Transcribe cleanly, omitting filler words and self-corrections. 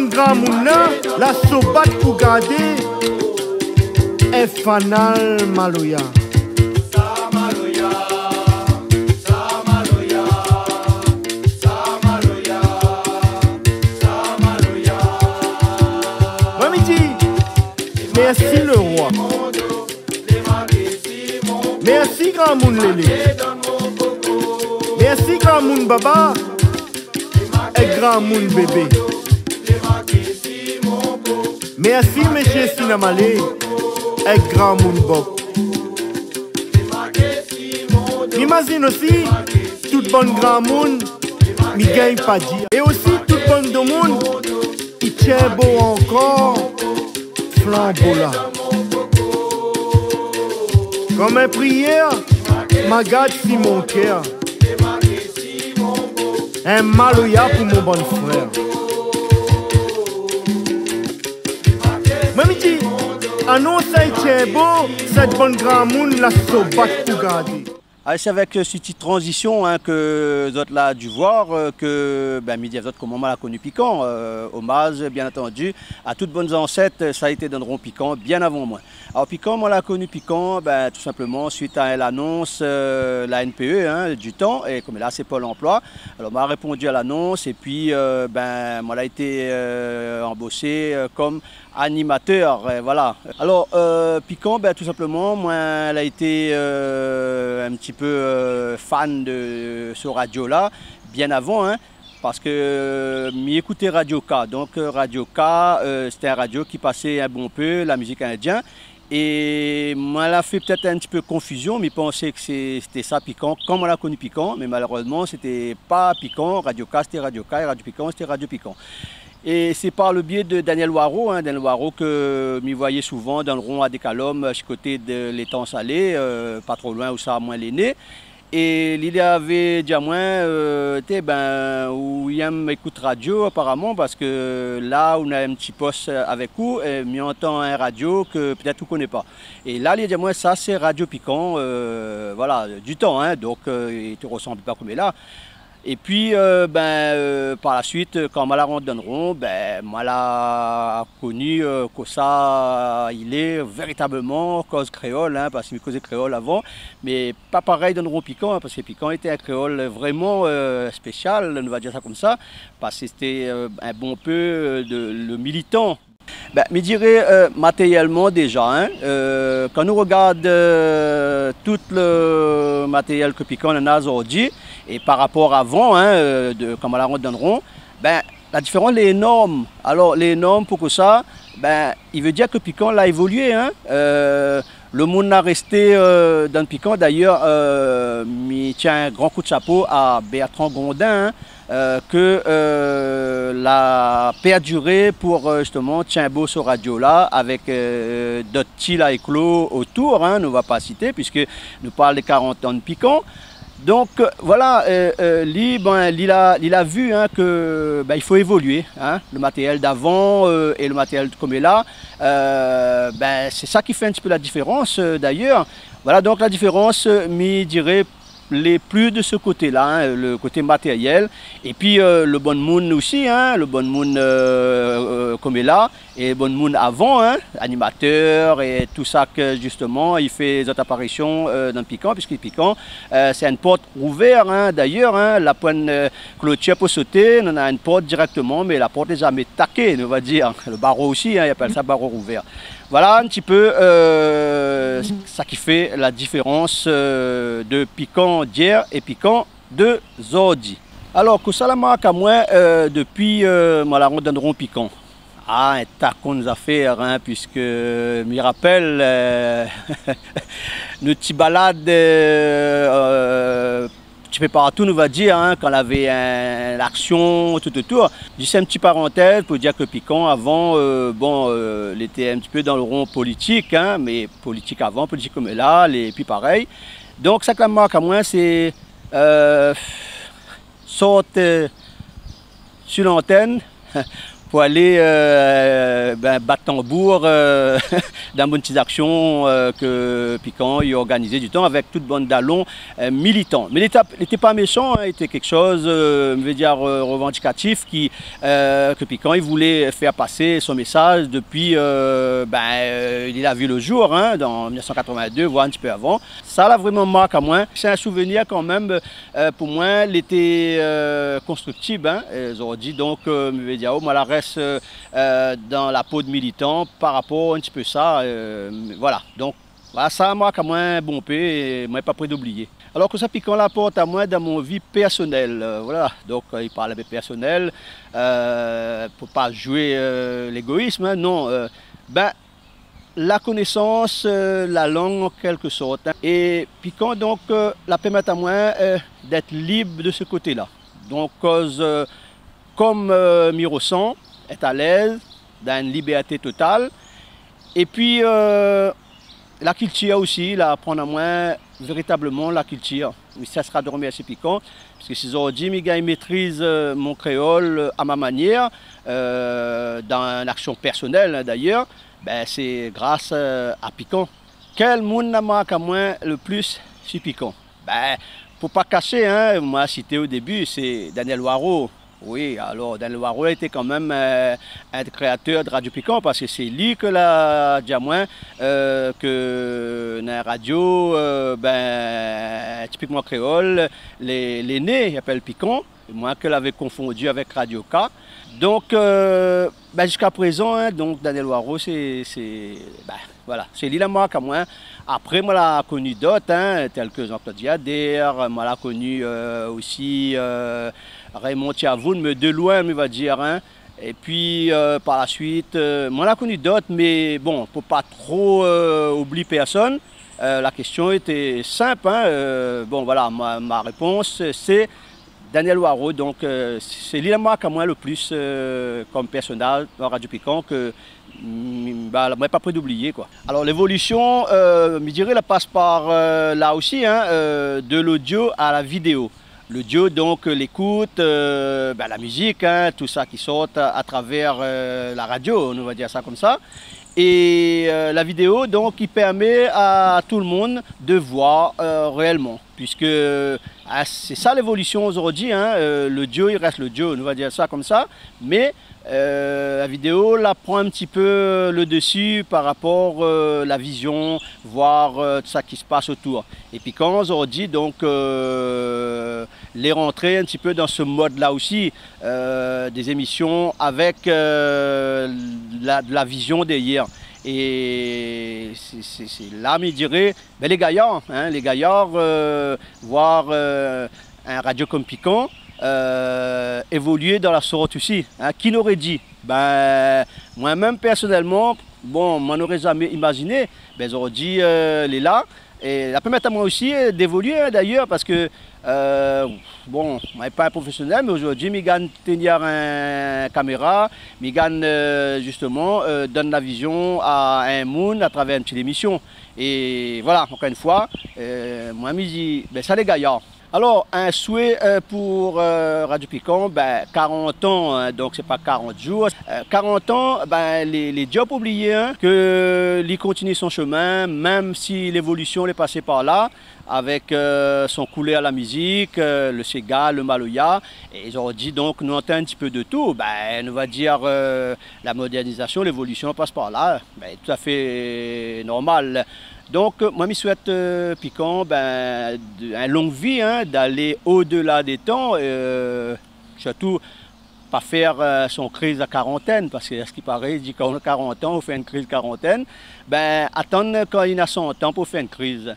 bon grand mouna, la sobat pour garder, est fanal maloya. Merci le roi. Merci grand moun lélé. Merci grand moun baba et grand moun bébé. Merci monsieur Sinamalé et grand moun Bob. M'imagine aussi tout bon grand moun mi gagne pas dire. Et aussi tout bon de moun il tient beau encore. Flambola. Comme une prière, ma garde si mon cœur. Un maloya pour mon bon frère. Même dit, annonce c'est beau, cette bonne grand monde la sobat pour garder. C'est avec cette petite transition hein, que vous là dû voir que midi vous comment on a connu Piquant. Hommage bien entendu à toutes bonnes ancêtres, ça a été dans le rond Piquant bien avant moi. Alors Piquant, moi l'a connu Piquant tout simplement suite à l'annonce la NPE hein, du temps et comme là c'est Pôle emploi. Alors m'a répondu à l'annonce et puis moi l'a été embauché comme animateur, voilà. Alors Piquant, tout simplement, moi, elle a été un petit peu fan de ce radio-là, bien avant, hein, parce que m'y écoutais Radio K. Donc Radio K, c'était un radio qui passait un bon peu la musique indienne. Et moi, elle a fait peut-être un petit peu confusion, mais pensait que c'était ça Piquant, comme on l'a connu Piquant, mais malheureusement, c'était pas Piquant. Radio K, c'était Radio K, et Radio Piquant, c'était Radio Piquant. Et c'est par le biais de Daniel Waro, hein, Daniel Waro que m'y voyais souvent dans le rond à Décalom, du côté de l'étang salé, pas trop loin où ça a moins l'aîné. Et il avait dit à moi, où il m'écoute radio apparemment, parce que là on a un petit poste avec vous, et m'y entend un radio que peut-être vous ne connaissez pas. Et là il a dit à moi, ça c'est Radio Piquant, voilà, du temps, hein, donc il ne te ressemble pas comme il est là. Et puis, par la suite, quand je la rentre dans le rond, moi, l'a connu que ça, il est véritablement cause créole, hein, parce qu'il me causait créole avant, mais pas pareil dans le rond Piquant, hein, parce que Piquant était un créole vraiment spécial, on va dire ça comme ça, parce que c'était un bon peu le militant. Je dirais matériellement déjà, hein, quand nous regardons tout le matériel que Piquant a aujourd'hui, et par rapport à avant, hein, comme à la ronde donneront, la différence est énorme. Alors les normes pour que ça, il veut dire que Piquant l'a évolué. Hein. Le monde a resté dans le Piquant. D'ailleurs, il tient un grand coup de chapeau à Bertrand Gondin, hein, que la perduré pour justement tiens beau ce radio là avec d'autres petits là éclos autour, hein, nous ne va pas citer puisque nous parlons des 40 ans de Piquant. Donc voilà, il a vu hein, que il faut évoluer, hein, le matériel d'avant et le matériel comme est là, c'est ça qui fait un petit peu la différence d'ailleurs. Voilà donc la différence, je dirais, les plus de ce côté-là, hein, le côté matériel, et puis le bon monde aussi, hein, le bon monde comme est là, et le bon monde avant, hein, animateur et tout ça que justement il fait des apparitions dans le Piquant, puisque le Piquant c'est une porte ouverte, hein, d'ailleurs, hein, la pointe clôture pour sauter, on a une porte directement, mais la porte n'est jamais taquée, on va dire, le barreau aussi, hein, il appelle ça barreau ouvert. Voilà un petit peu ça qui fait la différence de Piquant d'hier et Piquant de Zordi. Alors, que ça la marque à moi depuis la ronde d'un rond Piquant. Ah, un tacon nous a fait, hein, puisque me rappelle nos petits balades petit peu partout, nous va dire, hein, quand on avait l'action tout autour. Juste une petite parenthèse pour dire que Piquant, avant, il était un petit peu dans le rond politique, hein, mais politique avant, politique comme là, et puis pareil. Donc, ça que la marque à moi, c'est sorte sur l'antenne pour aller battre tambour dans bonnes petites actions que Piquant a organisé du temps avec toute bande d'allons militants. Mais il n'était pas méchant, hein, il était quelque chose, je veux dire, revendicatif que Piquant il voulait faire passer son message depuis, il a vu le jour, hein, dans 1982, voire un petit peu avant. Ça l'a vraiment marqué à moi. C'est un souvenir quand même, pour moi, il était constructible, hein, aujourd'hui, donc, je veux dire, moi, la reste dans la peau de militant par rapport à un petit peu ça, voilà. Donc, voilà, ça m'a quand même bon peu et moi pas prêt d'oublier. Alors que ça Piquant l'apporte à moi dans mon vie personnelle, voilà. Donc il parle avec personnel, pour pas jouer l'égoïsme, hein, non. La connaissance, la langue en quelque sorte. Hein. Et Piquant donc la permet à moi d'être libre de ce côté-là. Donc comme m'y ressens, est à l'aise, dans une liberté totale. Et puis la culture aussi, là, prendre à moi véritablement la culture. Mais ça sera de remercier Piquant, parce que si aujourd'hui, je maîtrise mon créole à ma manière, dans une action personnelle d'ailleurs, c'est grâce à Piquant. Quel monde n'a marqué à moi le plus sur Piquant? Pour pas cacher, hein, moi cité au début, c'est Daniel Waro. Oui, alors Daniel Waro était quand même un créateur de Radio Piquant parce que c'est lui que l'a dit à moi que dans la radio, typiquement créole, les nés appellent Piquant, moi que l'avais confondu avec Radio K. Donc jusqu'à présent, hein, donc Daniel Waro, voilà, c'est lui la marque à moi. Après, moi, l'a connu d'autres, hein, tels que Jean-Claude Diadère, moi, l'a connu aussi Raymond Tiavoun, mais de loin, on va dire. Hein. Et puis, par la suite, moi, l'a connu d'autres, mais bon, pour pas trop oublier personne, la question était simple. Hein, bon, voilà, ma réponse, c'est Daniel Waro. Donc, c'est lui la marque à moi le plus comme personnage dans Radio Piquant que moi pas prêt d'oublier quoi. Alors l'évolution, je dirais, la passe par là aussi, hein, de l'audio à la vidéo. L'audio donc l'écoute, la musique, hein, tout ça qui sort à travers la radio, on va dire ça comme ça. Et la vidéo donc qui permet à tout le monde de voir réellement, puisque c'est ça l'évolution aujourd'hui, hein, l'audio il reste l'audio, on va dire ça comme ça, mais la vidéo la prend un petit peu le dessus par rapport à la vision, voir tout ça qui se passe autour. Et puis quand aujourd'hui donc les rentrer un petit peu dans ce mode là aussi, des émissions avec de la vision derrière. Et c'est là, je dirais, les gaillards, hein, voir un radio comme Piquant évoluer dans la sorte aussi. Hein. Qui l'aurait dit? Moi-même personnellement, bon, je n'aurais jamais imaginé, aujourd'hui, elle est là. Et ça permet à moi aussi d'évoluer, hein, d'ailleurs, parce que, bon, je ne suis pas un professionnel, mais aujourd'hui, je gagne tenir une caméra, je gagne justement donne la vision à un monde à travers une petite émission. Et voilà, encore une fois, moi, je me dis, ça les gaillards. Alors, un souhait pour Radio Piquant, 40 ans, hein, donc c'est pas 40 jours. 40 ans, les jobs oubliés, hein, que lui continue son chemin, même si l'évolution est passée par là, avec son coulé à la musique, le Sega, le Maloya. Et aujourd'hui, donc, nous entendons un petit peu de tout. On va dire la modernisation, l'évolution passe par là, tout à fait normal. Donc, moi, je souhaite Piquant une longue vie, hein, d'aller au-delà des temps, surtout pas faire son crise à quarantaine, parce que ce qui paraît, il dit qu'on a 40 ans, on fait une crise quarantaine, attendre quand il a 100 ans pour faire une crise.